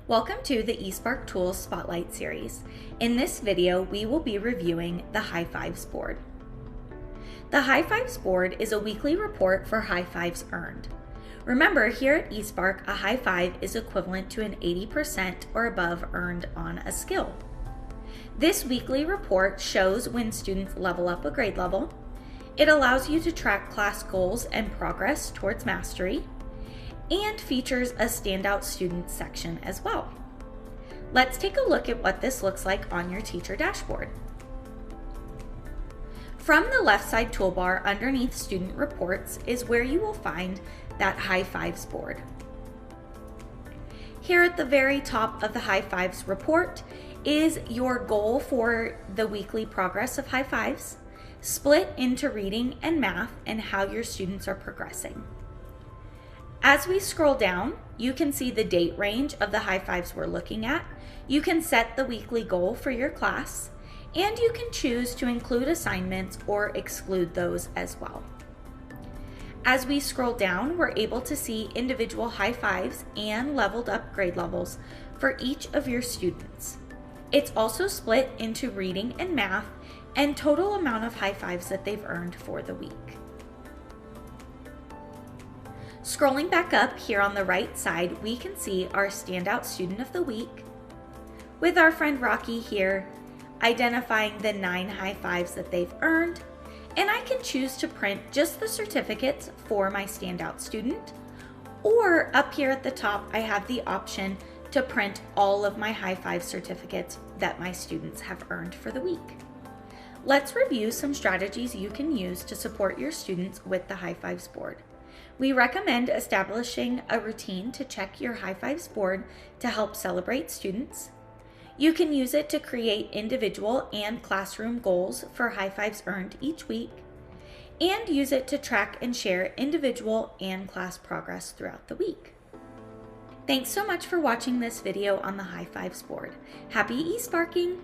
Welcome to the eSpark Tools Spotlight series. In this video, we will be reviewing the High Fives board. The High Fives board is a weekly report for high fives earned. Remember, here at eSpark, a high five is equivalent to an 80% or above earned on a skill. This weekly report shows when students level up a grade level. It allows you to track class goals and progress towards mastery, and features a standout student section as well. Let's take a look at what this looks like on your teacher dashboard. From the left side toolbar underneath Student Reports is where you will find that High Fives board. Here at the very top of the High Fives report is your goal for the weekly progress of High Fives, split into reading and math and how your students are progressing. As we scroll down, you can see the date range of the high fives we're looking at. You can set the weekly goal for your class, and you can choose to include assignments or exclude those as well. As we scroll down, we're able to see individual high fives and leveled up grade levels for each of your students. It's also split into reading and math and total amount of high fives that they've earned for the week. Scrolling back up here on the right side, we can see our standout student of the week with our friend Rocky here identifying the 9 high fives that they've earned, and I can choose to print just the certificates for my standout student, or up here at the top I have the option to print all of my high five certificates that my students have earned for the week. Let's review some strategies you can use to support your students with the High Fives board. We recommend establishing a routine to check your High Fives board to help celebrate students. You can use it to create individual and classroom goals for high fives earned each week, and use it to track and share individual and class progress throughout the week. Thanks so much for watching this video on the High Fives board. Happy eSparking!